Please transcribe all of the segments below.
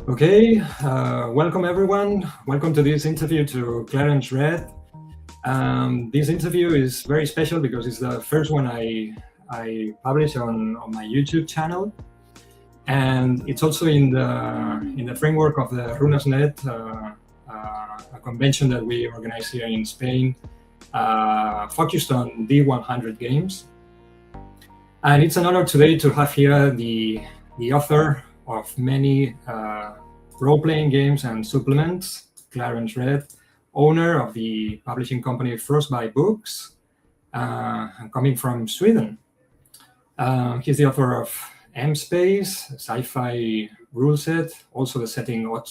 Okay, welcome everyone. Welcome to this interview to Clarence Redd. This interview is very special because it's the first one I publish on my YouTube channel, and it's also in the framework of the RunasNet, a convention that we organize here in Spain, focused on D100 games. And it's an honor today to have here the author of many role-playing games and supplements, Clarence Redd, owner of the publishing company Frostbyte Books, and coming from Sweden. He's the author of M-Space, sci-fi rule set, also the setting Odd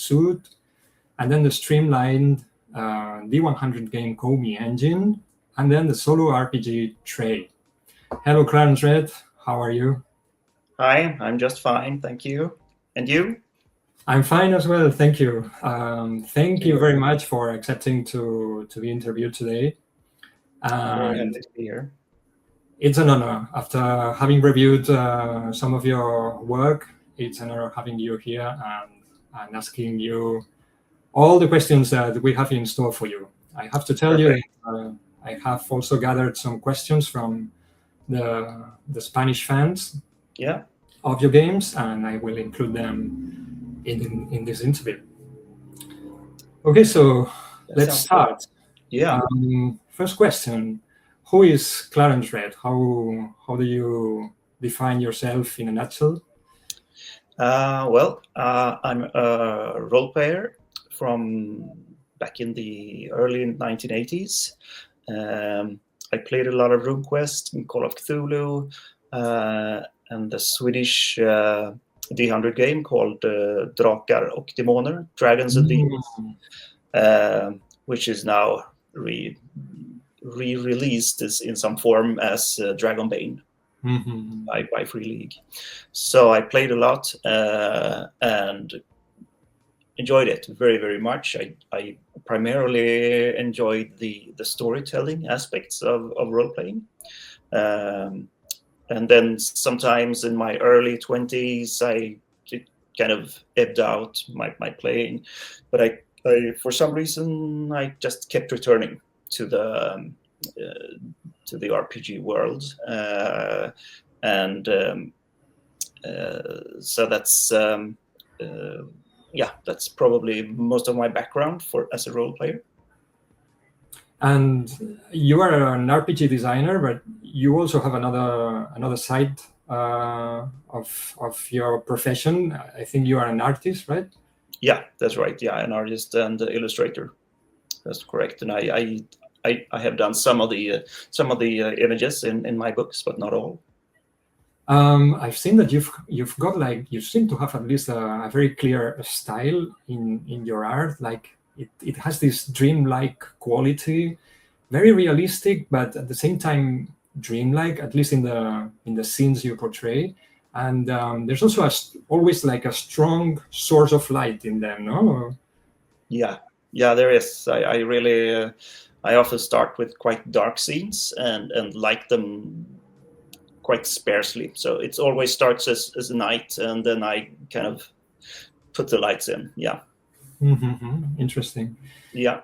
and then the streamlined D100 game Comae Engine, and then the solo RPG Trey. Hello, Clarence Redd. How are you? Hi, I'm just fine, thank you. And you? I'm fine as well, thank you. Thank you very much for accepting to the interview today. I'm very happy to be here. It's an honor. After having reviewed some of your work, it's an honor having you here and asking you all the questions that we have in store for you. I have to tell you, I have also gathered some questions from the Spanish fans of your games, and I will include them in this interview. Okay, so let's start. Yeah. First question: who is Clarence Redd? How do you define yourself in a nutshell? I'm a role player from back in the early 1980s. I played a lot of RuneQuest and Call of Cthulhu, and the Swedish D100 game called Drakar och Demoner, Dragons and Demons, which is now re-released in some form as Dragonbane by Free League. So I played a lot and enjoyed it very, very much. I primarily enjoyed the storytelling aspects of role-playing. And then sometimes in my early 20s, it kind of ebbed out my playing. But I for some reason, I just kept returning to the RPG world. So that's probably most of my background as a role player. And you are an RPG designer, but you also have another side of your profession. I think you are an artist, right? Yeah, that's right. Yeah, an artist and illustrator. That's correct. And I have done some of the images in my books, but not all. I've seen that you've got you seem to have at least a very clear style in your art. Like it has this dreamlike quality, very realistic, but at the same time dreamlike. At least in the scenes you portray. And there's also always like a strong source of light in them, no? Yeah, there is. I really I often start with quite dark scenes and light them quite sparsely. So it always starts as a night, and then I kind of put the lights in. Yeah. Interesting. Yeah.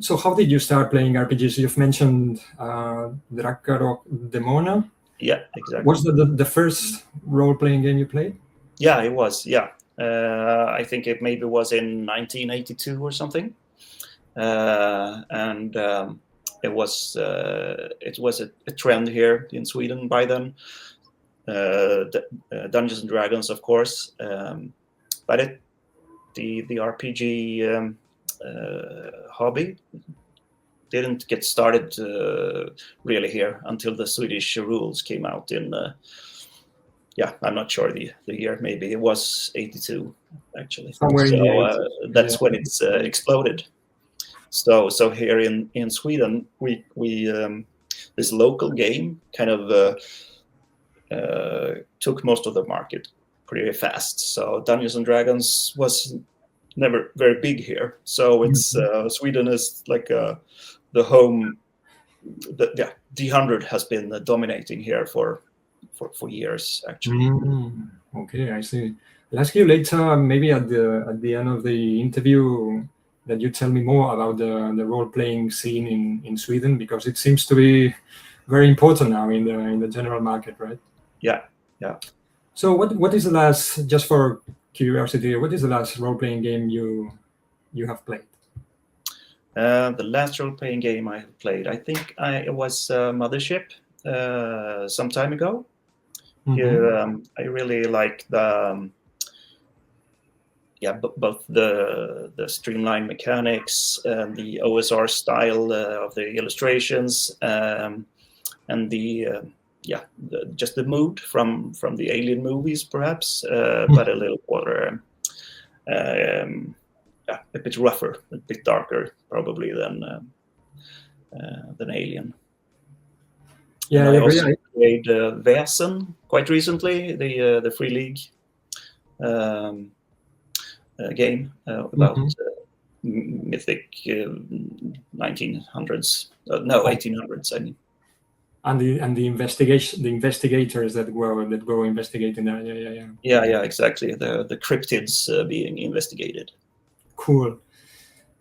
So how did you start playing RPGs? You've mentioned Drakar och Demoner. Yeah, exactly. Was that the first role-playing game you played? Yeah, it was. Yeah. I think it maybe was in 1982 or something. And it was a trend here in Sweden by then. Dungeons and Dragons, of course, but the RPG hobby didn't get started really here until the Swedish rules came out in. I'm not sure the year. Maybe it was 82 actually. Somewhere so that's when it's exploded. So here in Sweden, we this local game kind of took most of the market pretty fast. So Dungeons and Dragons was never very big here. So it's Sweden is like the home. D100 has been dominating here for years actually. Okay, I see. I'll ask you later, maybe at the end of the interview, that you tell me more about the role playing scene in Sweden, because it seems to be very important now in the general market, right? Yeah, yeah. So what is the last, just for curiosity, what is the last role playing game you have played? The last role-playing game I have played, I think it was Mothership some time ago. I really like the both the streamlined mechanics and the OSR style of the illustrations, and just the mood from the Alien movies, perhaps, but a little more. A bit rougher, a bit darker, probably than Alien. Yeah, and I I agree. also played Väsen quite recently, the Free League game about mythic 1900s, no 1800s. I mean. And the investigators that go investigating that. Yeah, exactly. The cryptids being investigated. Cool.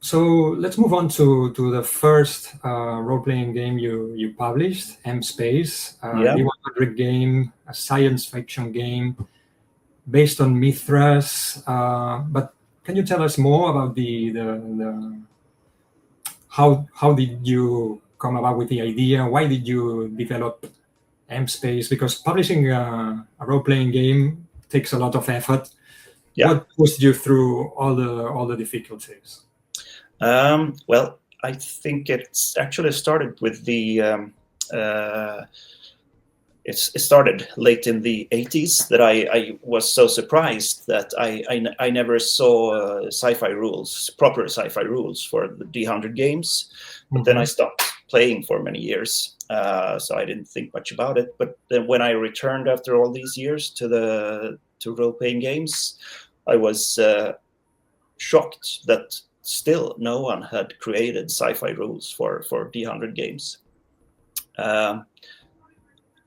So let's move on to the first role-playing game you published, M Space, D100 game, a science fiction game based on Mithras. But can you tell us more about the how did you come about with the idea? Why did you develop M Space? Because publishing a role-playing game takes a lot of effort. Yeah. What pushed you through all the difficulties? Well, I think it's actually started with the. It started late in the 80s that I was so surprised that I never saw proper sci-fi rules for the D100 games. But then I stopped playing for many years, so I didn't think much about it. But then when I returned after all these years to role-playing games, I was shocked that still no one had created sci-fi rules for D100 games.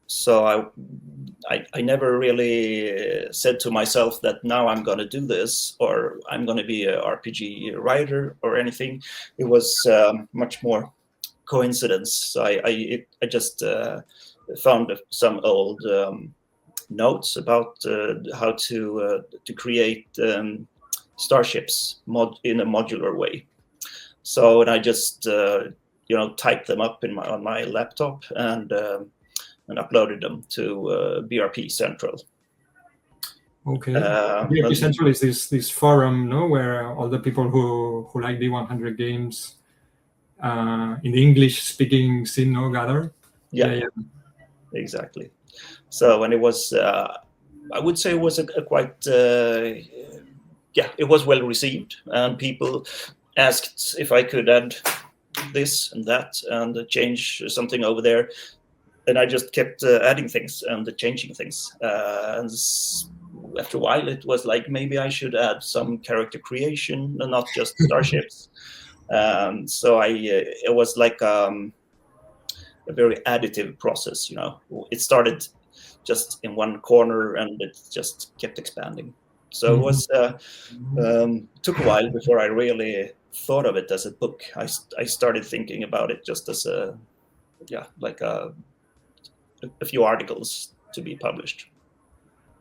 So I never really said to myself that now I'm going to do this or I'm going to be a RPG writer or anything. It was much more coincidence. So I just found some old notes about how to create starships in a modular way. So and I just typed them up on my laptop and uploaded them to BRP Central. Okay. BRP Central is this forum, no, where all the people who like D100 games in the English-speaking scene, no, gather. Yeah, exactly. So, and it was, I would say, it was a quite, it was well received, and people asked if I could add this and that and change something over there. And I just kept adding things and changing things. And after a while, it was like maybe I should add some character creation and not just starships. So it was like a very additive process. It started just in one corner and it just kept expanding. So it was took a while before I really thought of it as a book. I started thinking about it just as a few articles to be published.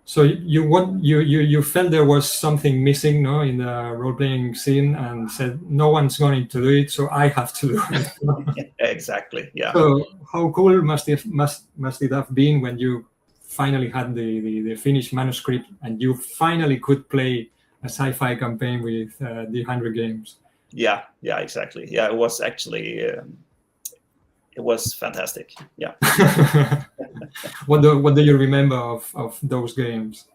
So you felt there was something missing, no, in the role-playing scene, and said no one's going to do it, so I have to do it. Exactly. Yeah. So how cool must it have been when you finally had the finished manuscript and you finally could play a sci-fi campaign with D100 games? Yeah, exactly. Yeah, it was actually. It was fantastic. Yeah. What do you remember of those games?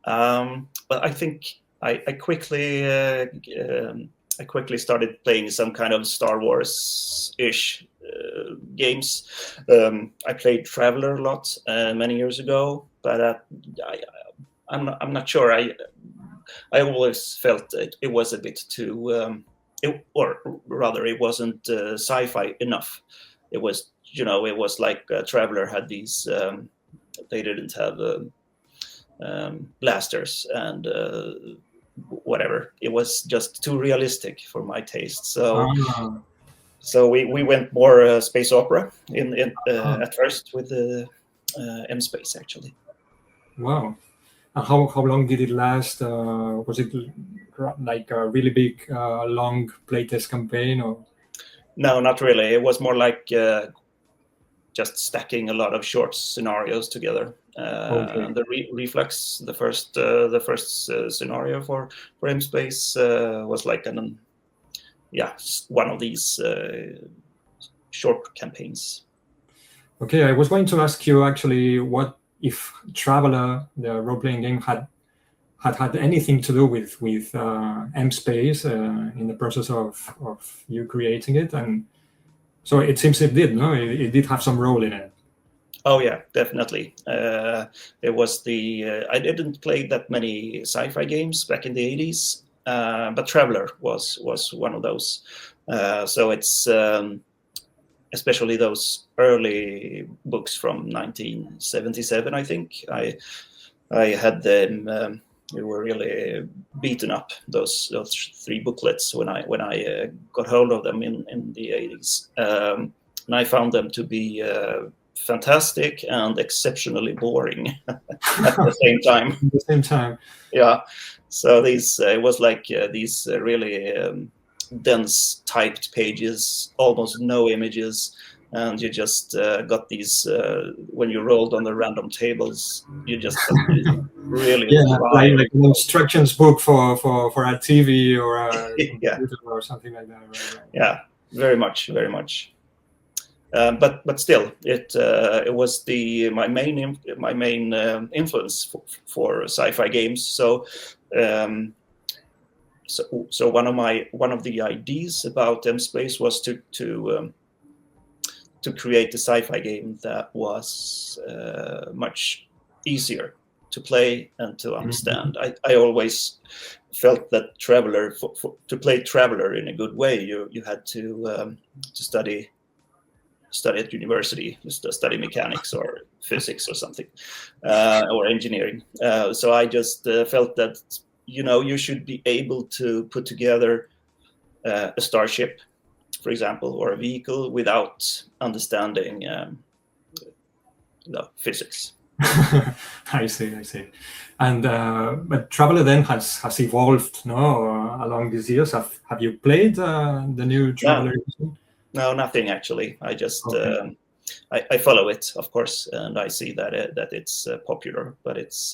Well, I think I quickly started playing some kind of Star Wars-ish games. I played Traveller a lot many years ago, but I'm not sure. I always felt it was a bit too. Or rather, it wasn't sci-fi enough. It was, it was like Traveller had these. They didn't have blasters and whatever. It was just too realistic for my taste. So we went more space opera at first with the M-Space actually. Wow. And how long did it last? Was it like a really big, long playtest campaign, or? No, not really. It was more like just stacking a lot of short scenarios together. Okay. The Reflux, the first scenario for M-Space was like one of these short campaigns. Okay, I was going to ask you actually what if Traveler, the role-playing game, had anything to do with M-Space in the process of you creating it, and so it seems it did. No, it did have some role in it. Oh yeah, definitely. It was I didn't play that many sci-fi games back in the 80s, but Traveler was one of those. So it's especially those early books from 1977, I think. I had them. We were really beaten up, those 3 booklets when I got hold of them in the 80s, and I found them to be fantastic and exceptionally boring at the same time. At the same time. Yeah. So it was like these really dense typed pages, almost no images, and you just got these when you rolled on the random tables, you just got these really like an instructions book for a TV or a computer or something like that. Right? Yeah, very much. But still, it was my main influence for sci-fi games. So one of the ideas about M-Space was to create a sci-fi game that was much easier to play and to understand. I always felt that Traveler, to play Traveler in a good way, you had to study at university, just study mechanics or physics or something, or engineering. So I just felt that you should be able to put together a starship, for example, or a vehicle without understanding physics. I see. And but Traveler then has evolved, no, along these years. Have you played the new Traveler? No, nothing actually. I just I follow it, of course, and I see that it's popular. But it's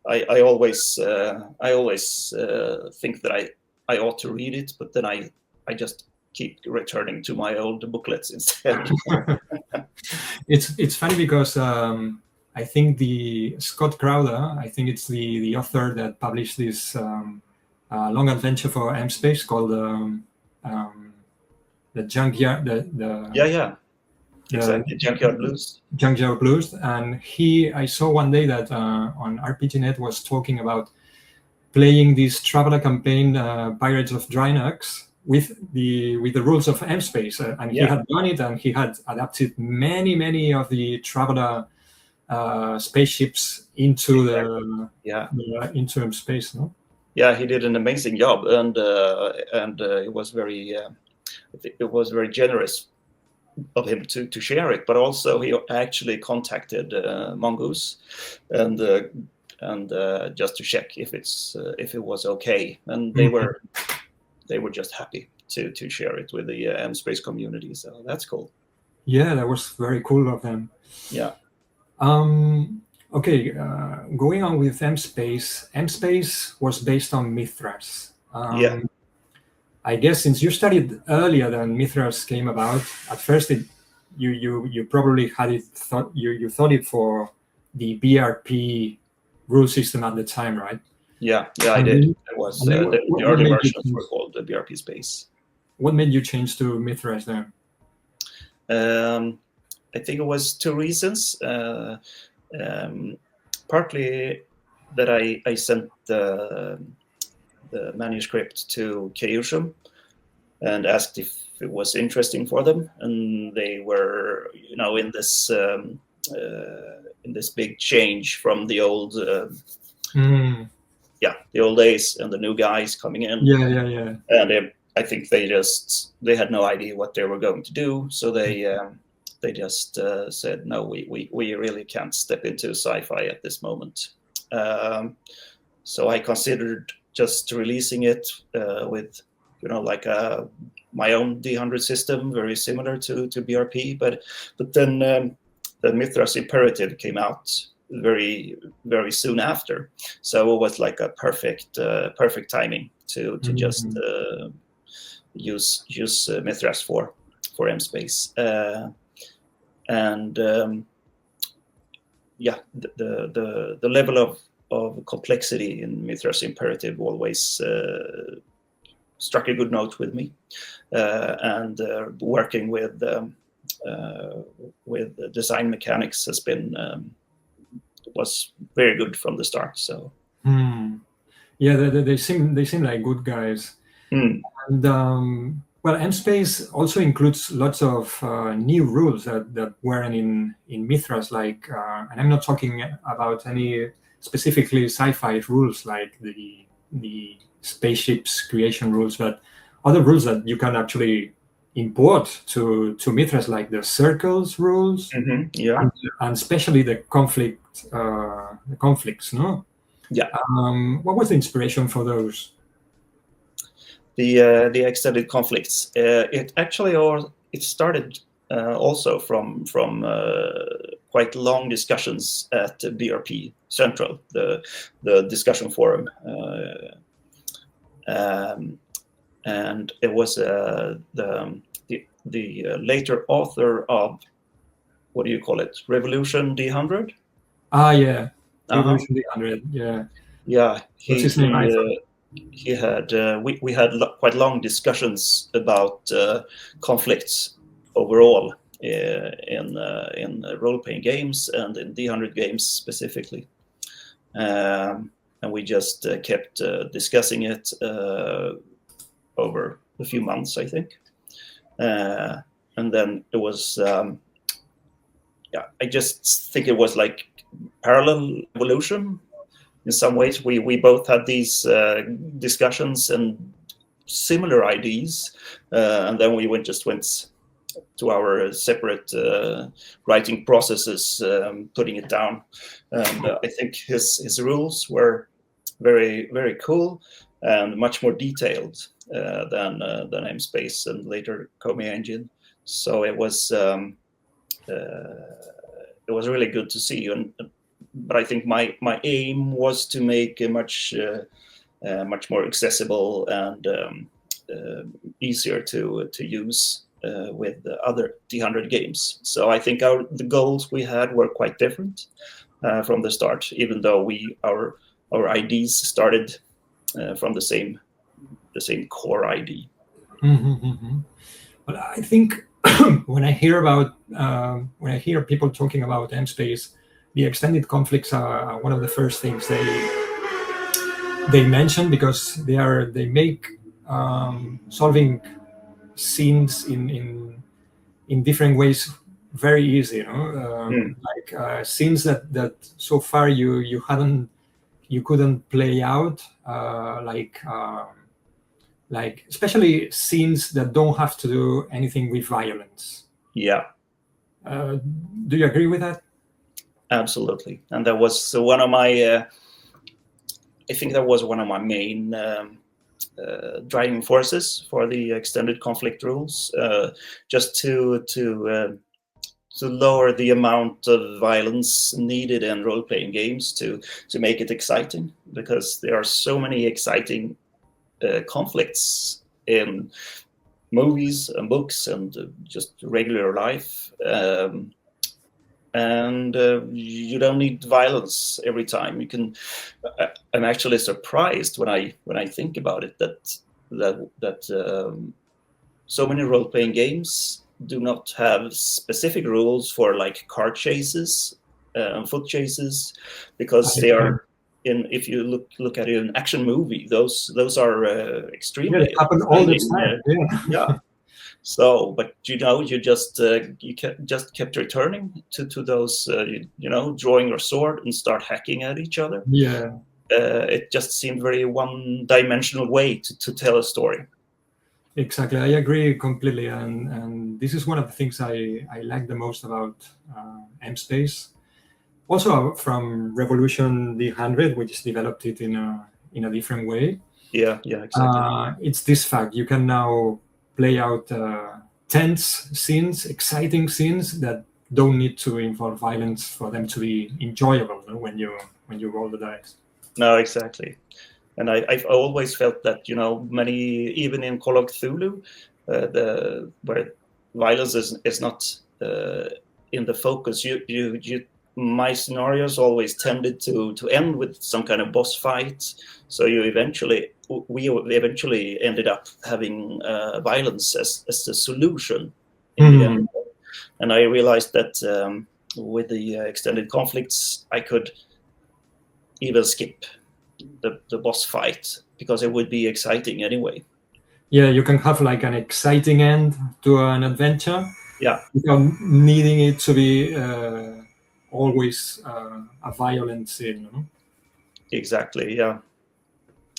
I always think that I ought to read it, but then I just keep returning to my old booklets instead. It's funny because I think the Scott Crowther, I think it's the author that published this long adventure for M-Space called the Junkyard. Exactly, Junkyard Blues. Junkyard Blues, and I saw one day that on RPGNet was talking about playing this Traveler campaign, Pirates of Drynux, with the rules of M-Space, and he had done it, and he had adapted many of the Traveler spaceships into into M-Space. No? Yeah, he did an amazing job, and it was very generous of him to share it. But also, he actually contacted Mongoose and just to check if it was okay, and they were just happy to share it with the M-Space community. So that's cool. Yeah, that was very cool of them. Yeah. Okay, going on with M-Space. M-Space was based on Mithras. I guess since you studied earlier than Mithras came about, at first you probably had it you thought it for the BRP rule system at the time, right? Yeah, I did. It was the early versions were called the BRP Space. What made you change to Mithras then? I think it was 2 reasons. Partly that I sent the manuscript to Chaosium and asked if it was interesting for them, and they were in this in this big change from the old the old days and the new guys coming in. Yeah. And I think they had no idea what they were going to do, so they just said, no, we really can't step into sci-fi at this moment. So I considered just releasing it with, like my own D100 system, very similar to BRP, but then the Mithras Imperative came out very, very soon after, so it was like a perfect timing to just use Mithras for M-Space, and the level of complexity in Mithras Imperative always struck a good note with me, and working with design mechanics was very good from the start. So yeah, they seem like good guys. And well, M-Space also includes lots of new rules that weren't in Mithras, like, and I'm not talking about any specifically sci-fi rules like the spaceships creation rules, but other rules that you can actually import to Mithras, like the circles rules, and especially the conflicts, no? Yeah. What was the inspiration for those? The extended conflicts. It started also from quite long discussions at BRP Central, the discussion forum, and it was the later author of, what do you call it, Revolution D100? Yeah, Revolution D100. Yeah. What's his name? He had we had quite long discussions about conflicts overall in role-playing games and in D100 games specifically, and we just kept discussing it over a few months, I think, and then it was I just think it was like parallel evolution. In some ways, we both had these discussions and similar ideas, and then we went to our separate writing processes, putting it down. And I think his rules were very, very cool and much more detailed than M-Space and later Comae Engine. So it was really good to see. But I think my aim was to make a much more accessible and easier to use with the other D100 games. So I think the goals we had were quite different from the start, even though our IDs started from the same core ID. Well, I think when I hear people talking about M-Space, the extended conflicts are one of the first things they mention, because they make solving scenes in different ways very easy, like scenes that so far you couldn't play out, like especially scenes that don't have to do anything with violence. Yeah. Do you agree with that? Absolutely. And that was one of my I think that was one of my main driving forces for the extended conflict rules, just to lower the amount of violence needed in role-playing games to make it exciting, because there are so many exciting conflicts in movies and books and just regular life, and you don't need violence every time. You can. I'm actually surprised when I think about it that so many role-playing games do not have specific rules for like car chases and foot chases, because they are if you look at an action movie, those are extremely they happen all the time. Yeah. So, but you just just kept returning to those, drawing your sword and start hacking at each other. Yeah, It just seemed very one-dimensional way to tell a story. exactly. I agree completely, and this is one of the things I like the most about MSpace. Also from Revolution D100, which developed it in a different way. Yeah, exactly. It's this fact: you can now play out tense scenes, exciting scenes that don't need to involve violence for them to be enjoyable, no? When you roll the dice. No, exactly. And I've always felt that many, even in Call of Cthulhu, where violence is not in the focus. My scenarios always tended to end with some kind of boss fight. So we eventually ended up having violence as the solution in the end. And I realized that with the extended conflicts, I could even skip the boss fight because it would be exciting anyway. Yeah, you can have like an exciting end to an adventure Yeah, without needing it to be always a violent scene. No? exactly. Yeah.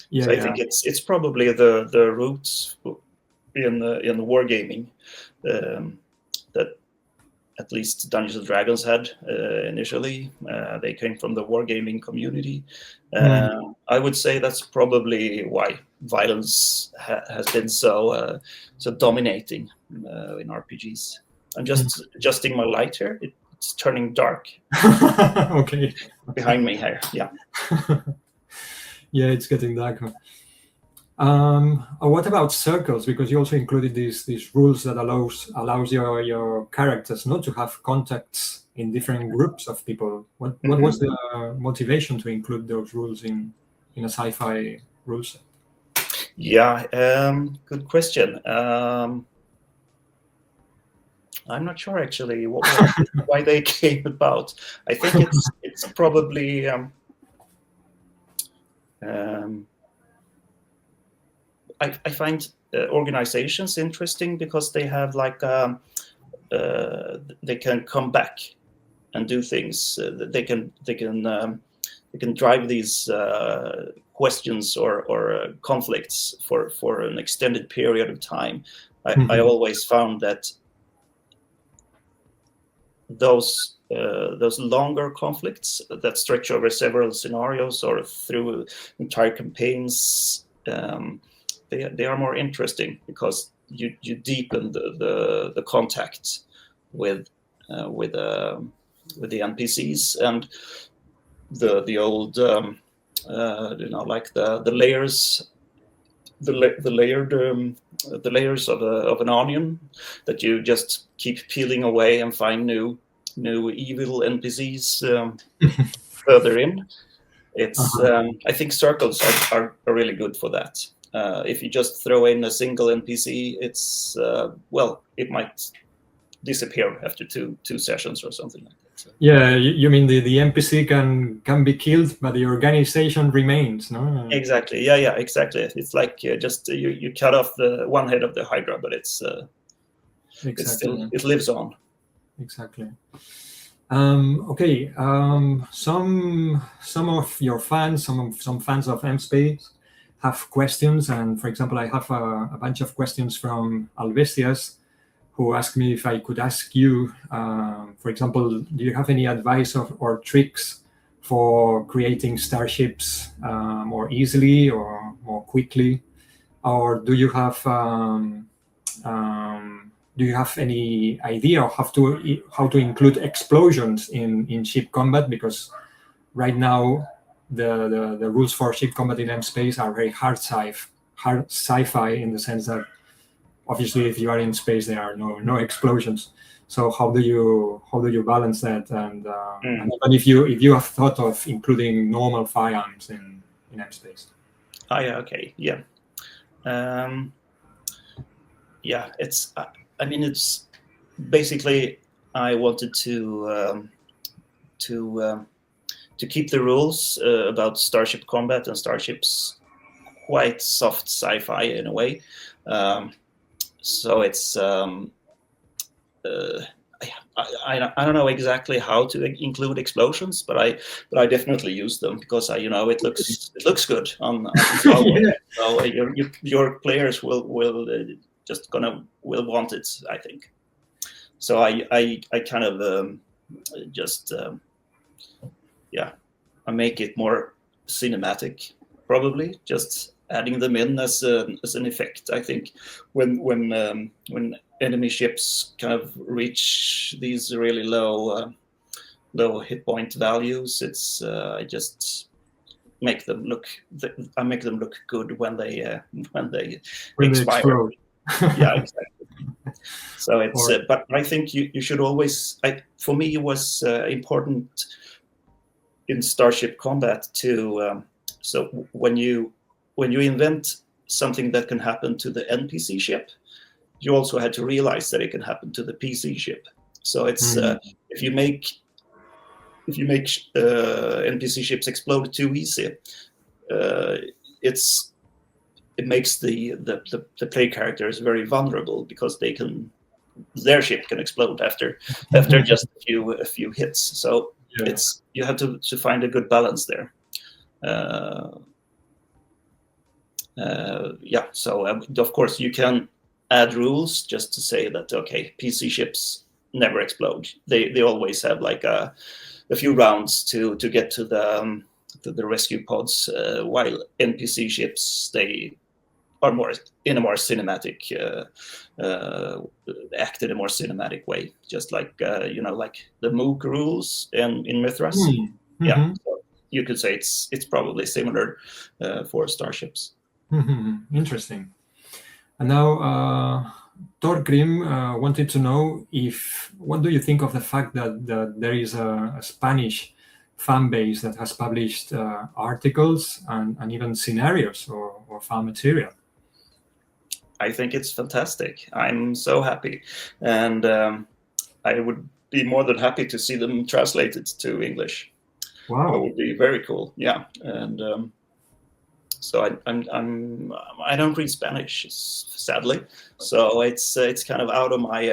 Yeah, So I yeah. think it's probably the roots in the wargaming that at least Dungeons and Dragons had initially. They came from the wargaming community. I would say that's probably why violence has been so dominating in RPGs. I'm just adjusting my light here. It's turning dark Okay. behind me here. Yeah. Yeah, it's getting darker. What about circles? Because you also included these rules that allows your characters not to have contacts in different groups of people. What was the motivation to include those rules in a sci-fi rule set? Yeah, good question. I'm not sure actually why they came about. I think it's probably I find organizations interesting because they have like they can come back and do things. They can drive these questions or conflicts for an extended period of time. I always found that those longer conflicts that stretch over several scenarios or through entire campaigns, they are more interesting because you deepen the contact with the NPCs and the old like the layers, the layers of an onion that you just keep peeling away and find new evil NPCs further in. It's I think circles are really good for that. If you just throw in a single NPC, it's it might disappear after two sessions or something like that. So. Yeah, you mean the NPC can be killed, but the organization remains, no? Exactly. Yeah, exactly. It's like just you cut off the one head of the Hydra, but it's still, it lives on. Exactly. Okay. Some of your fans, some fans of MSpace have questions, and for example, I have a bunch of questions from Alvestias, who asked me if I could ask you, for example, do you have any advice or tricks for creating starships more easily or more quickly, or do you have any idea of how to include explosions in ship combat? Because right now the rules for ship combat in MSpace are very hard sci-fi in the sense that obviously if you are in space there are no explosions. So how do you balance that? And even if you have thought of including normal firearms in MSpace. Oh yeah, okay, yeah. Yeah, it's I mean it's basically I wanted to keep the rules about starship combat and starships quite soft sci-fi in a way. So it's I don't know exactly how to include explosions, but I definitely use them because it looks good on Huawei. Yeah. So your players will will want it, I think. So I kind of just I make it more cinematic, probably just adding them in as an effect. I think when enemy ships kind of reach these really low hit point values, it's I just make them look I make them look good when they expire. explode. Yeah, exactly. So it's Or but I think you should always. For me, it was important in Starship Combat to so when you invent something that can happen to the NPC ship, you also had to realize that it can happen to the PC ship. So it's if you make NPC ships explode too easy, it makes the play characters very vulnerable because their ship can explode after just a few hits. So yeah. you have to find a good balance there. So of course you can add rules just to say that okay, PC ships never explode. They always have like a few rounds to get to the rescue pods, while NPC ships, they are more in a more cinematic act in a more cinematic way, just like like the Mook rules in Mithras. Yeah, so you could say it's probably similar for starships. Interesting. And now, Torgrim wanted to know what do you think of the fact that there is a Spanish fan base that has published articles and even scenarios or fan material? I think it's fantastic. I'm so happy, and I would be more than happy to see them translated to English. Wow. That would be very cool. Yeah, and so I don't read Spanish, sadly. So it's kind of out of my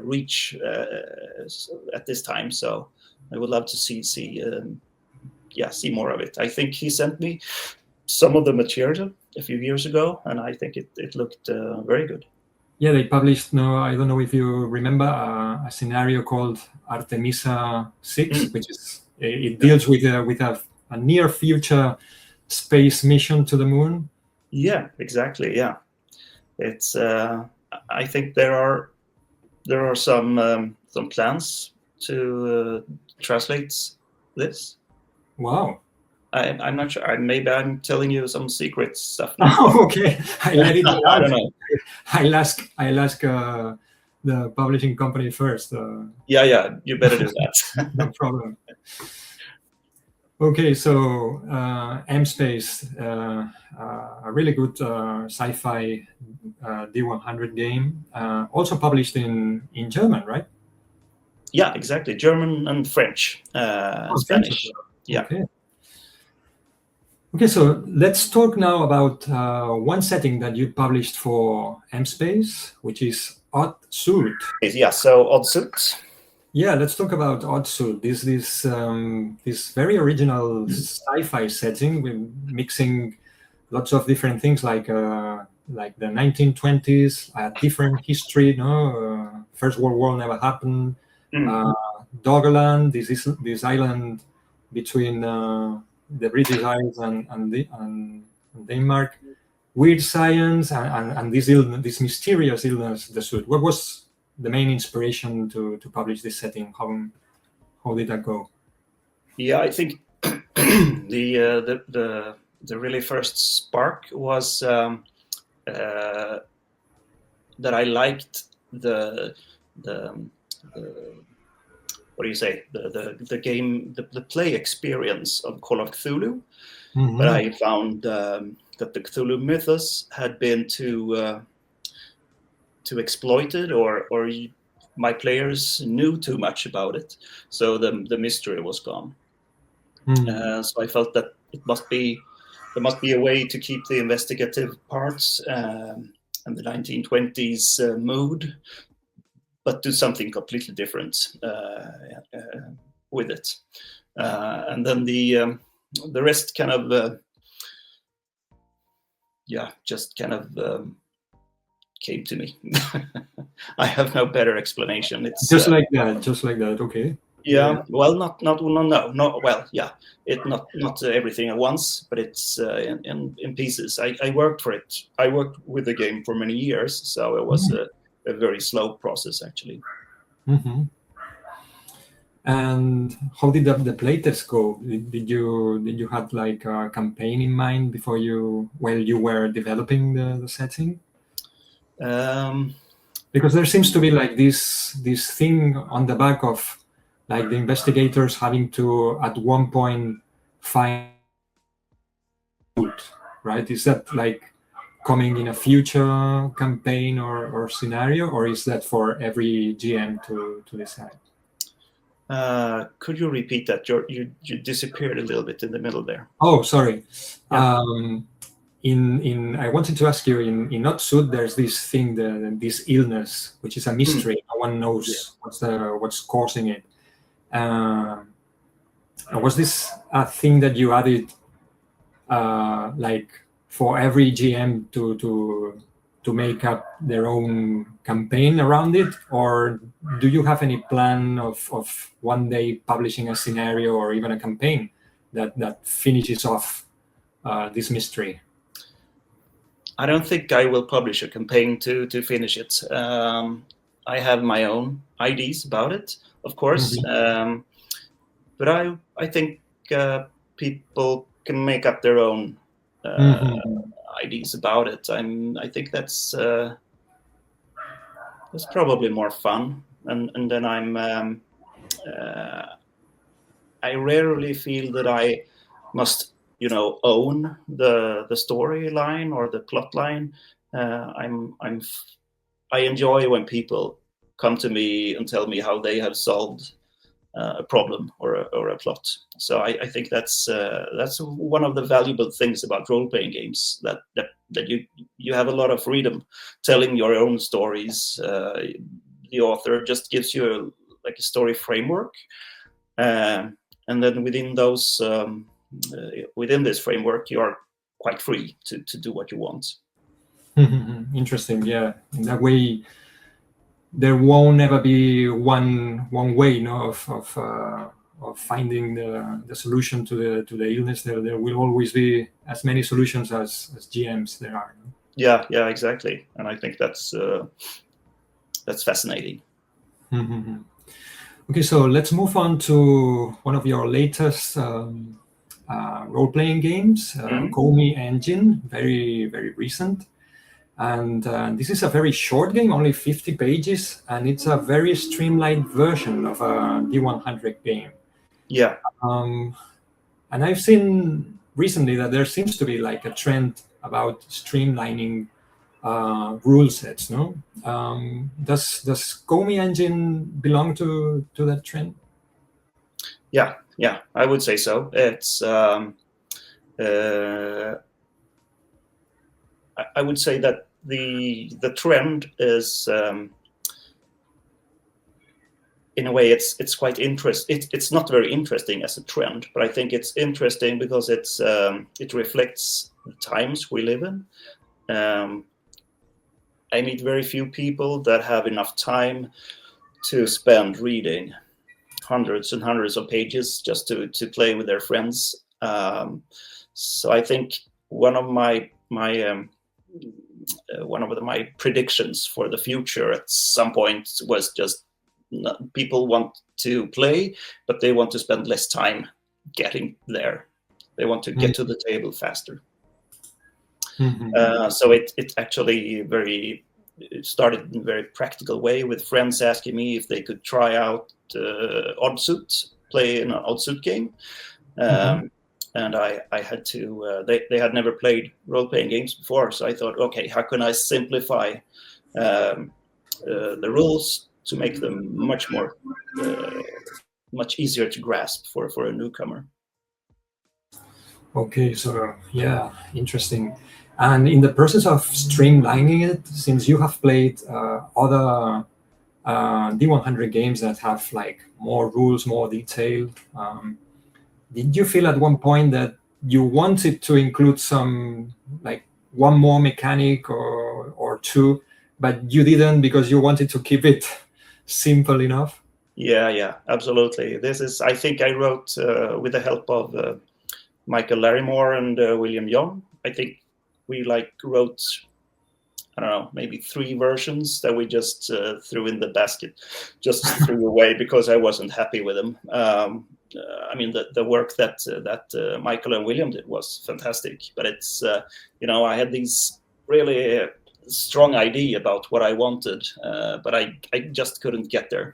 reach at this time. So I would love to see more of it. I think he sent me some of the material a few years ago, and I think it looked very good. Yeah, they published. No, I don't know if you remember a scenario called Artemisa 6, which is it deals with a near future space mission to the moon. Yeah, exactly. Yeah, it's. I think there are some plans to translate this. Wow. I'm not sure. Maybe I'm telling you some secret stuff now. Oh, okay. I let it I don't know. I'll ask the publishing company first. Yeah, you better do that. No problem. Okay, so M-Space, a really good sci-fi D100 game, also published in German, right? Yeah, exactly. German and French, Spanish. Yeah. Okay, so let's talk now about one setting that you published for M-Space, which is Odd Suit. Yeah, so Odd Suit. Yeah, let's talk about Odd Suit. This very original sci-fi setting with mixing lots of different things like the 1920s, a different history. First World War never happened. Doggerland, this island between the British Isles and Denmark. Weird science and this mysterious illness, the suit. What was the main inspiration to publish this setting? How did that go? Yeah, I think the really first spark was that I liked the what do you say, the game, the play experience of Call of Cthulhu. But I found that the Cthulhu mythos had been too exploited, or my players knew too much about it, so the mystery was gone. So I felt that there must be a way to keep the investigative parts and the 1920s mood, but do something completely different with it. And then the rest kind of, just kind of came to me. I have no better explanation. It's just like that. Okay. Yeah, well, not well, yeah, it not everything at once, but it's in pieces. I worked for it. I worked with the game for many years, so it was a very slow process actually. Mm-hmm. And how did the playtest go? Did you have like a campaign in mind before while you were developing the setting? Because there seems to be like this thing on the back of like the investigators having to at one point find out, right? Is that like coming in a future campaign or scenario, or is that for every GM to decide? Could you repeat that? You disappeared a little bit in the middle there. Oh, sorry. Yeah. In I wanted to ask you, in Not Suit, there's this thing, this illness, which is a mystery. No one knows what's causing it. Was this a thing that you added, like for every GM to make up their own campaign around it, or do you have any plan of one day publishing a scenario or even a campaign that finishes off this mystery? I don't think I will publish a campaign to finish it. I have my own ideas about it, of course, but I think people can make up their own ideas about it. I think that's probably more fun, and then I rarely feel that I must own the storyline or the plot line. I enjoy when people come to me and tell me how they have solved a problem or a plot. So I think that's one of the valuable things about role-playing games, that you have a lot of freedom telling your own stories. The author just gives you a story framework, and then within those within this framework, you are quite free to do what you want. Interesting. Yeah, in that way, there won't ever be one way, of finding the solution to the illness. There will always be as many solutions as GMs there are. No? Yeah, exactly. And I think that's fascinating. Okay, so let's move on to one of your latest role-playing games, Comae Engine, very, very recent. And this is a very short game, only 50 pages, and it's a very streamlined version of a D100 game. Yeah. And I've seen recently that there seems to be like a trend about streamlining rule sets. No, does Comae Engine belong to that trend? Yeah, I would say so. It's I would say that the trend is in a way it's quite interesting. It's not very interesting as a trend, but I think it's interesting because it reflects the times we live in. I meet very few people that have enough time to spend reading hundreds and hundreds of pages just to play with their friends. So I think one of my predictions for the future at some point was just people want to play, but they want to spend less time getting there. They want to get to the table faster. So it actually it started in a very practical way with friends asking me if they could try out play in an Oddsuit game. And I had to, they had never played role-playing games before. So I thought, okay, how can I simplify the rules to make them much easier to grasp for a newcomer? Okay, so yeah, interesting. And in the process of streamlining it, since you have played other D100 games that have like more rules, more detail, did you feel at one point that you wanted to include some, like one more mechanic or two, but you didn't because you wanted to keep it simple enough? Yeah, absolutely. This is, I think I wrote with the help of Michael Larrimore and William Young. I think we wrote, I don't know, maybe 3 versions that we just threw in the basket, just threw away because I wasn't happy with them. I mean, the work that Michael and William did was fantastic, but it's I had these really strong idea about what I wanted, but I just couldn't get there.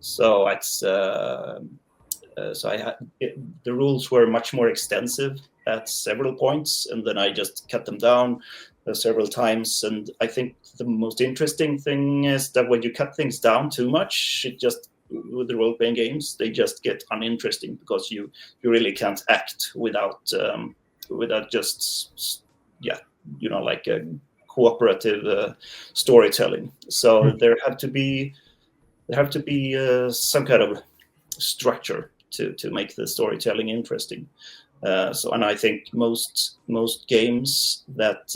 So it's the rules were much more extensive at several points, and then I just cut them down several times. And I think the most interesting thing is that when you cut things down too much, it just, with the role-playing games, they just get uninteresting because you really can't act without just like a cooperative storytelling. So there have to be some kind of structure to make the storytelling interesting. And I think most games that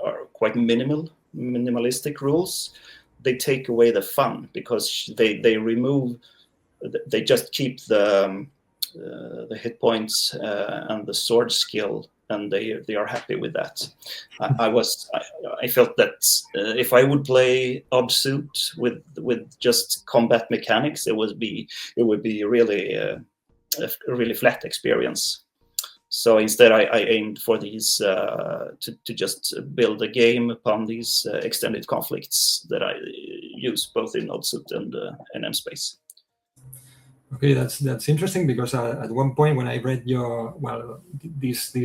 are quite minimalistic rules, they take away the fun because they just keep the hit points and the sword skill, and they are happy with that. I felt that if I would play Oddsuit with just combat mechanics, it would be really a really flat experience. So instead, I aimed for these to just build a game upon these extended conflicts that I use both in Oddsuit and M-Space. Okay, that's interesting because at one point when I read this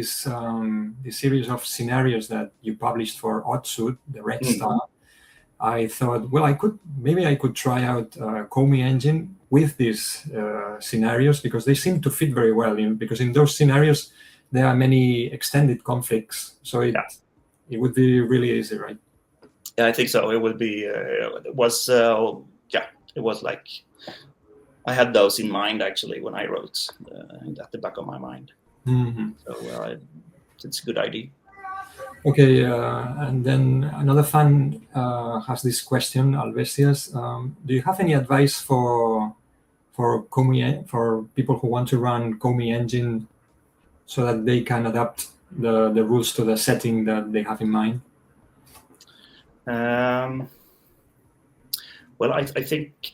series of scenarios that you published for Oddsuit, the Red Star, I thought, well, I could try out Comae Engine with these scenarios because they seem to fit very well. Because in those scenarios there are many extended conflicts, so it would be really easy, right? Yeah, I think so. It would be. It was like. I had those in mind actually when I wrote at the back of my mind. Mm-hmm. So it's a good idea. Okay, and then another fan has this question, Alvesias. Do you have any advice for Comae, for people who want to run Comae Engine so that they can adapt the rules to the setting that they have in mind? Well, I think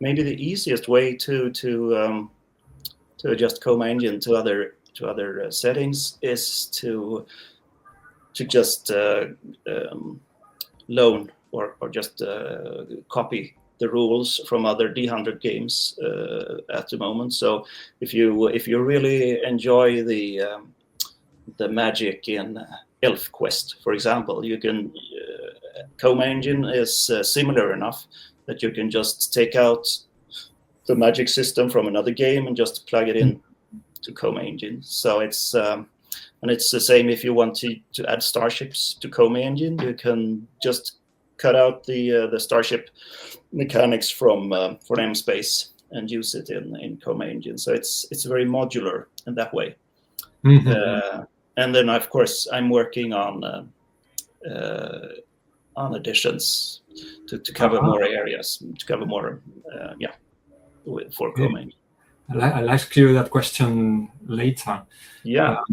maybe the easiest way to adjust Comae Engine to other settings is to just loan or just copy the rules from other D100 games at the moment. So if you really enjoy the magic in Elf Quest, for example, you can Comae Engine is similar enough that you can just take out the magic system from another game and just plug it in to Comae Engine. So it's and it's the same if you want to add starships to Comae Engine. You can just cut out the starship mechanics from M-Space and use it in Comae Engine. So it's very modular in that way. Mm-hmm. And then of course I'm working on additions to cover more areas, to cover more for Comae. I'll ask you that question later. Yeah.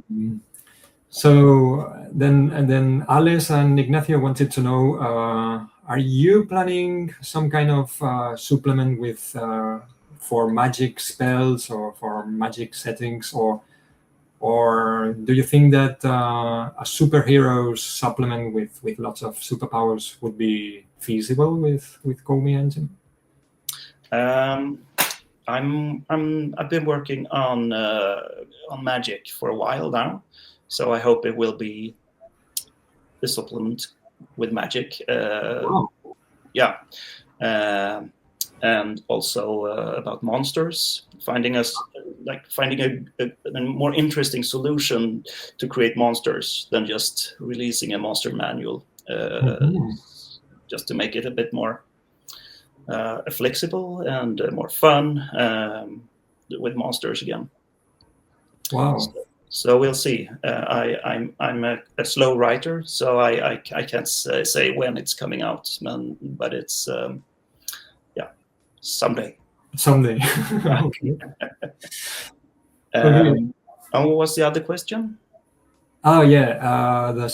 So then Alice and Ignacio wanted to know, are you planning some kind of supplement with for magic spells or for magic settings, or do you think that a superhero supplement with lots of superpowers would be feasible with Comae Engine? I've been working on magic for a while now, so I hope it will be the supplement with magic. Wow. Yeah, and also about monsters, finding like finding a more interesting solution to create monsters than just releasing a monster manual, just to make it a bit more flexible and more fun with monsters again. Wow. So we'll see. I'm a slow writer, so I can't say when it's coming out, but it's someday. Someday. Okay. And what was the other question? Oh yeah, the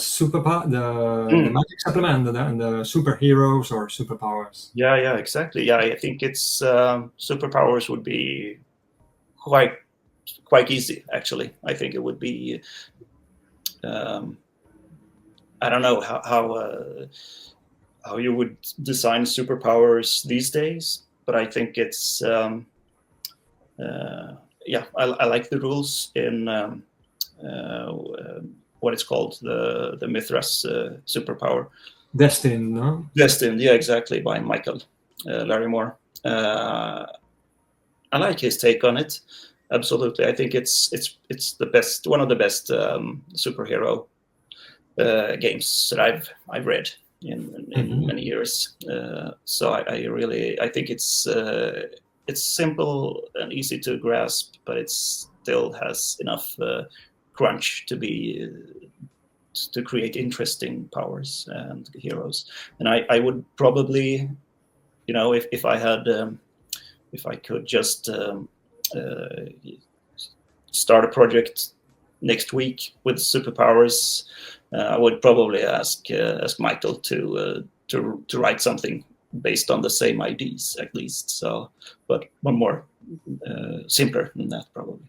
the magic supplement and the superheroes or superpowers. Yeah, exactly. Yeah, I think it's superpowers would be quite easy, actually. I think it would be. I don't know how you would design superpowers these days, but I think it's I like the rules in what it's called, the Mithras superpower. Destined, no? Destined, yeah, exactly, by Michael Larrymore. I like his take on it. Absolutely, I think it's the best, one of the best superhero games that I've read in many years. So I think it's simple and easy to grasp, but it still has enough crunch to create interesting powers and heroes. And I would probably, if I had, if I could just start a project next week with superpowers, I would probably ask Michael to write something based on the same ideas, at least. So, but one more simpler than that, probably.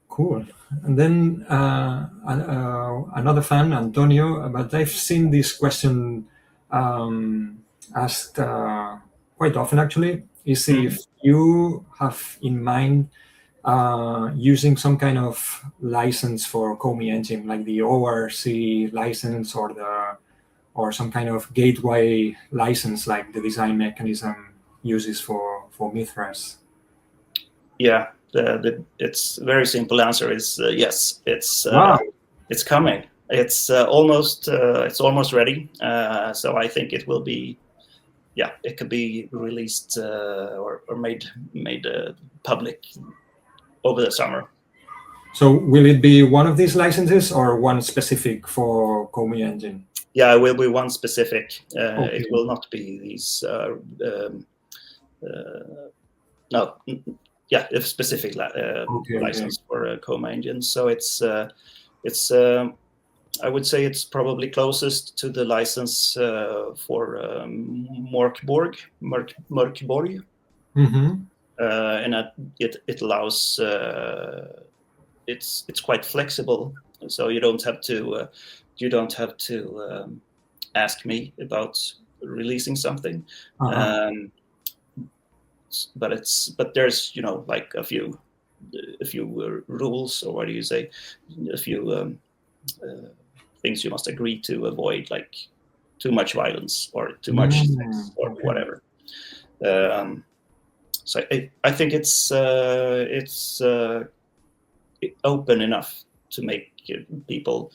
Cool. And then another fan, Antonio, but I've seen this question asked quite often, actually, is if you have in mind using some kind of license for Comae Engine, like the ORC license or some kind of gateway license, like the design mechanism uses for Mithras. Yeah, it's very simple answer is yes. It's coming. It's almost ready. So I think it will be. Yeah, it could be released or made public over the summer. So will it be one of these licenses or one specific for Comae Engine? Yeah, it will be one specific. Okay. It will not be these. No. Yeah, a specific license for Comae Engine. So it's I would say it's probably closest to the license for Mörkborg. And it allows. It's quite flexible, so you don't have to ask me about releasing something. But there's like a few rules, or what do you say, a few things you must agree to avoid, like too much violence or too much sex or whatever. So I think it's open enough to make people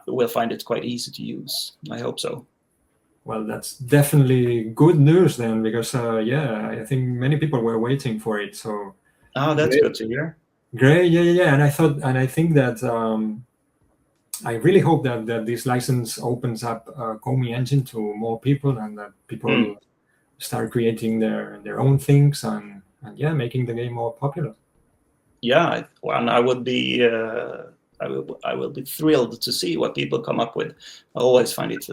will find it quite easy to use. I hope so. Well, that's definitely good news then, because I think many people were waiting for it. So that's good to hear. Great, yeah. And I think that I really hope that this license opens up Comae Engine to more people, and that people start creating their own things and making the game more popular. Yeah, and I would be. I will be thrilled to see what people come up with. I always find it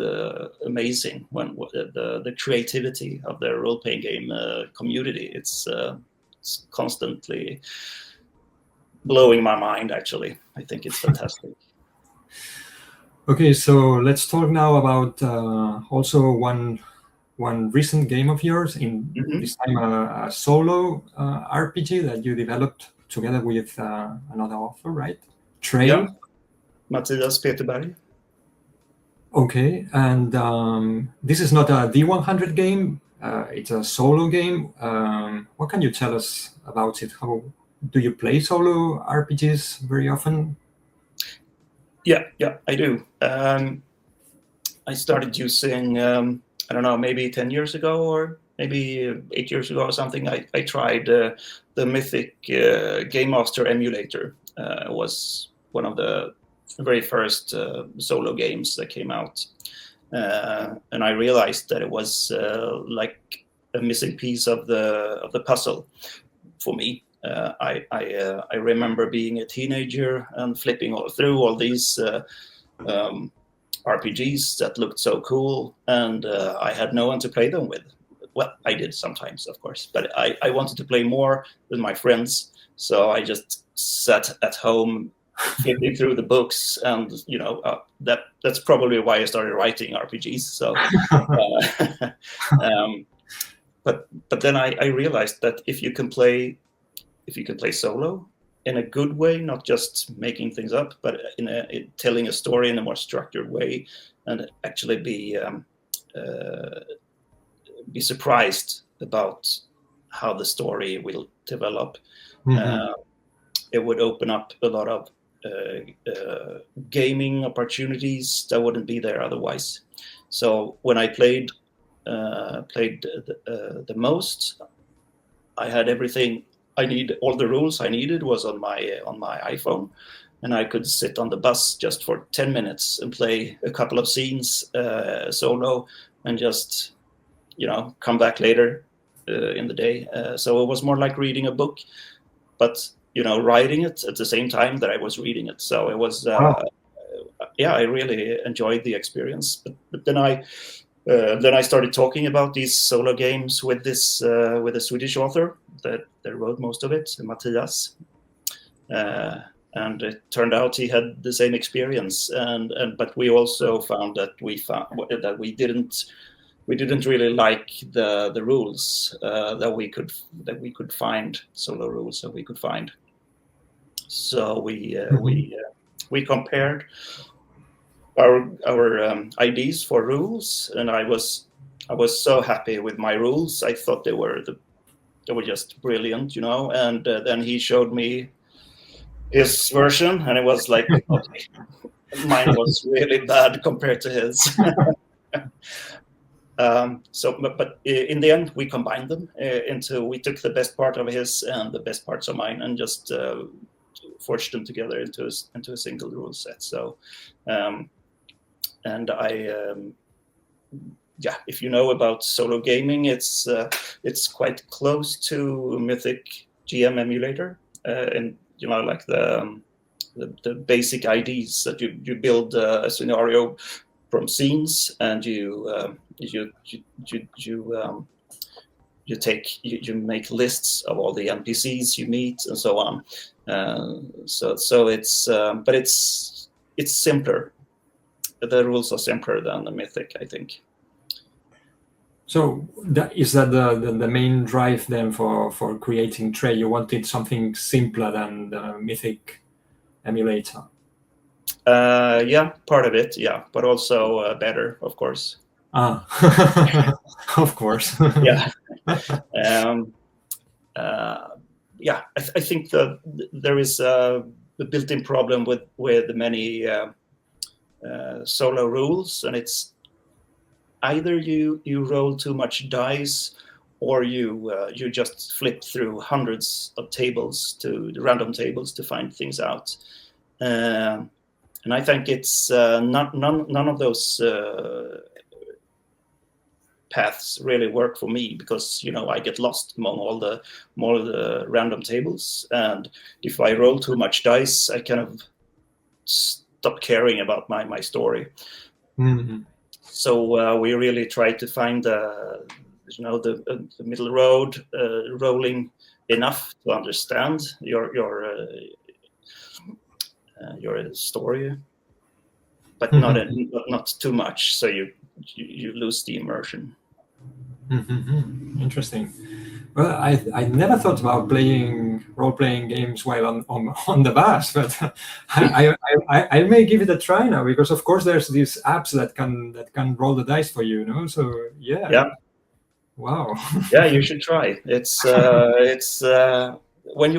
amazing when the creativity of the role-playing game community. It's constantly blowing my mind, actually. I think it's fantastic. Okay, so let's talk now about also one recent game of yours, this time a solo RPG that you developed together with another author, right? Trey? Yeah, Mattias Peterberg. Okay, and this is not a D100 game, It's a solo game. What can you tell us about it? How do you play solo RPGs very often? Yeah, I do. I started using, I don't know, maybe 10 years ago or maybe 8 years ago or something. I tried the Mythic Game Master emulator. It was one of the very first solo games that came out. And I realized that it was like a missing piece of the puzzle for me. I remember being a teenager and flipping through all these RPGs that looked so cool, and I had no one to play them with. Well, I did sometimes, of course, but I wanted to play more with my friends, so I just sat at home flipping through the books, and that's probably why I started writing RPGs. So, but then I realized that if you can play solo in a good way, not just making things up, but in telling a story in a more structured way, and actually be surprised about how the story will develop. Mm-hmm. It would open up a lot of gaming opportunities that wouldn't be there otherwise. So when I played the most, I had everything I need. All the rules I needed was on my iPhone, and I could sit on the bus just for 10 minutes and play a couple of scenes solo, and just come back later in the day. So it was more like reading a book, but writing it at the same time that I was reading it. So it was I really enjoyed the experience. But then I started talking about these solo games with a Swedish author that wrote most of it, Matthias, and it turned out he had the same experience. But we also found that we didn't really like the rules that we could find, solo rules that we could find. So we compared our IDs for rules, and I was so happy with my rules. I thought they were just brilliant, And then he showed me his version, and it was like, okay, mine was really bad compared to his. But in the end, we combined them we took the best part of his and the best parts of mine, and just forged them together into a single rule set. So. And if you know about solo gaming, it's quite close to Mythic GM emulator, and like the basic IDs that you build a scenario from scenes, and you make lists of all the NPCs you meet and so on. So it's but it's simpler. The rules are simpler than the Mythic, I think. So is that the main drive then for creating Trey? You wanted something simpler than the Mythic emulator? Yeah, part of it, yeah, but also better, of course. Of course. Yeah. I think that there is a built-in problem with many solo rules, and it's either you roll too much dice, or you just flip through hundreds of random tables to find things out. And I think it's none of those paths really work for me, because I get lost among all the random tables, and if I roll too much dice, I kind of stop caring about my story. Mm-hmm. So we really try to find the middle road, rolling enough to understand your story, but not too much, so you lose the immersion. Mm-hmm. Interesting. Well, I never thought about playing role-playing games while on the bus, but I may give it a try now, because of course there's these apps that can roll the dice for you, So yeah. Wow. Yeah, you should try. It's when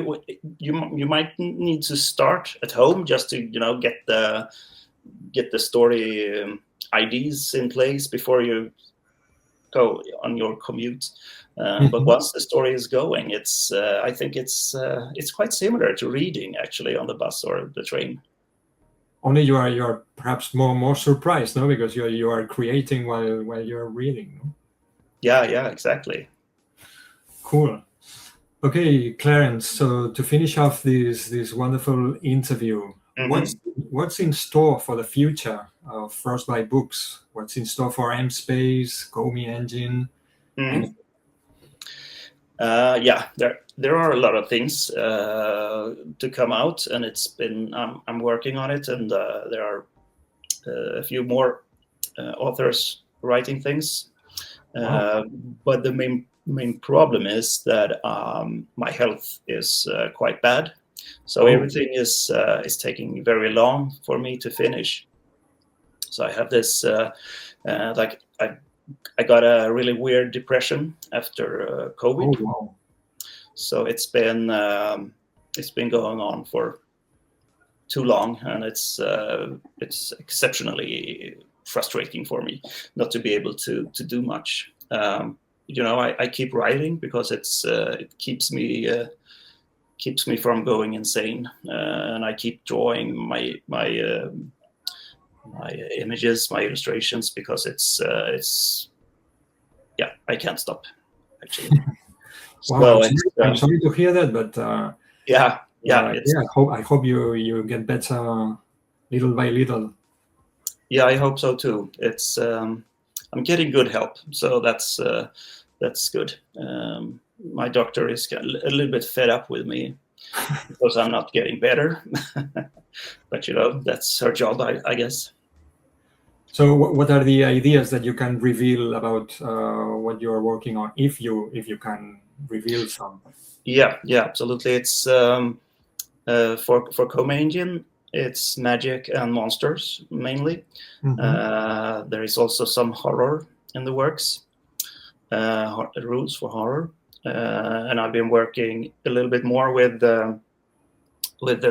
you might need to start at home just to get the story IDs in place before you go on your commute. But Mhm. once the story is going, I think it's quite similar to reading actually on the bus or the train. Only you are perhaps more surprised, no, because you are creating while you're reading. No? Yeah, exactly. Cool. Okay, Clarence. So to finish off this wonderful interview, Hmm. what's in store for the future of Frostbyte Books? What's in store for M Space, Comae Engine, and Hmm. Yeah, there are a lot of things to come out, and I'm working on it, and there are a few more authors writing things. wow. Uh, but the main problem is that my health is quite bad, so Oh, everything is taking very long for me to finish. So I have this like I got a really weird depression after oh, COVID. wow. So it's been going on for too long, and it's exceptionally frustrating for me not to be able to do much. I keep writing because it keeps me from going insane, and I keep drawing my images, my illustrations, because it's yeah, I can't stop actually. Wow, So it's I'm sorry to hear that, but yeah, it's yeah, I hope you get better little by little. yeah, I hope so too. It's I'm getting good help, so that's good. My doctor is a little bit fed up with me because I'm not getting better, but that's her job, I guess. So, what are the ideas that you can reveal about what you are working on, if you can reveal some? Yeah, absolutely. It's for Comae Engine, it's magic and monsters mainly. Hmm. There is also some horror in the works, rules for horror, and I've been working a little bit more with the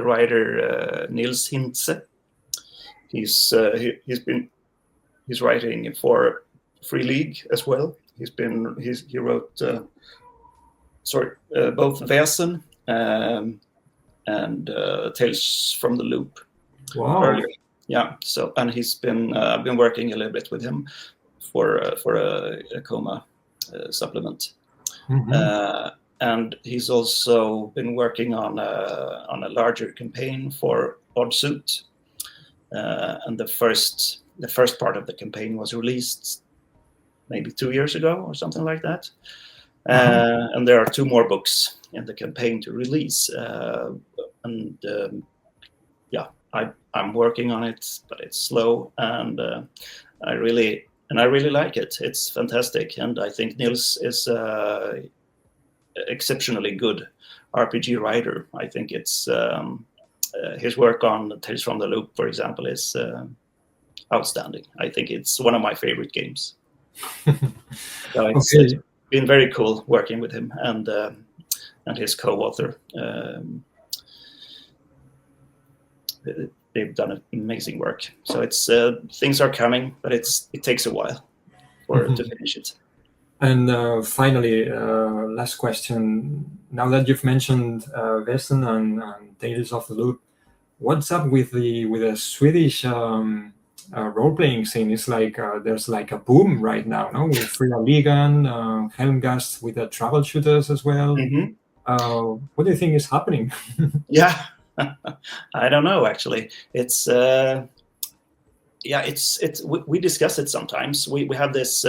writer Nils Hintze. He's writing for Free League as well. He wrote both Väsen and Tales from the Loop Wow. earlier. Yeah, so and I've been working a little bit with him for a coma supplement. Hmm. Uh, and he's also been working on a larger campaign for Odd Suit, and the first part of the campaign was released maybe 2 years ago or something like that. Uh-huh. And there are two more books in the campaign to release, and yeah, I'm working on it, but it's slow, and I really like it. It's fantastic, and I think Nils is exceptionally good RPG writer. I think it's his work on Tales from the Loop, for example, is outstanding. I think it's one of my favorite games. So it's Okay. been very cool working with him and his co-author. They've done amazing work. So it's things are coming, but it takes a while to Mhm. finish it. And finally, last question. Now that you've mentioned Western and Tales of the Loop, what's up with the Swedish role playing scene? It's like there's like a boom right now, no? With Fria Ligan, Helmgast with the troubleshooters as well. Hmm. What do you think is happening? Yeah, I don't know actually. It's yeah, it's we discuss it sometimes. We have this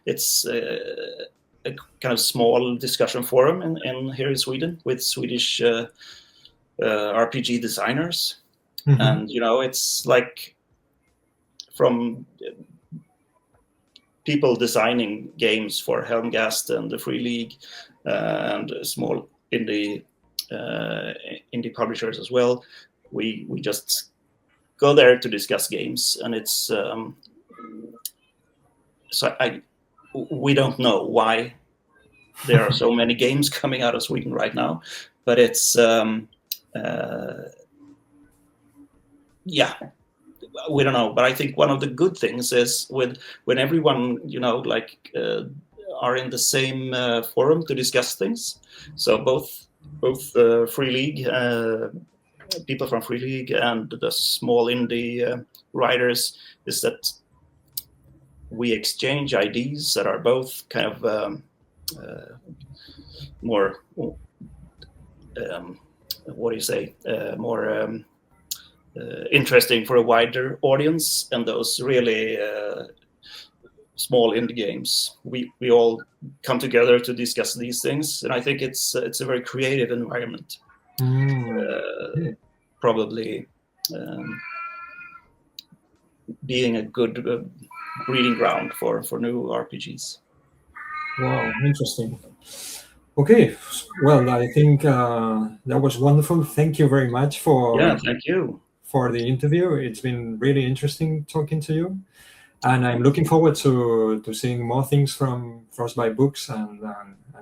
it's a kind of small discussion forum in here in Sweden with Swedish RPG designers, Hmm. and it's like from people designing games for Helmgast and the Free League and small uh, indie publishers as well. We just go there to discuss games, and it's so we don't know why there are so many games coming out of Sweden right now, but it's yeah, we don't know. But I think one of the good things is when everyone are in the same forum to discuss things. So both Free League, people from Free League, and the small indie writers, is that we exchange ideas that are both kind of more what do you say, more interesting for a wider audience, and those really small indie games, we all come together to discuss these things, and I think it's a very creative environment. Probably being a good breeding ground for new RPGs. Wow, interesting. Okay, well, I think that was wonderful. Thank you very much Thank you for the interview. It's been really interesting talking to you, and I'm looking forward to seeing more things from Frostbyte Books and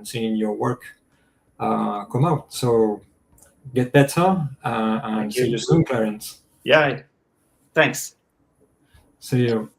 seeing your work come out. So get better, and see you soon, Clarence. Yeah, thanks. See you.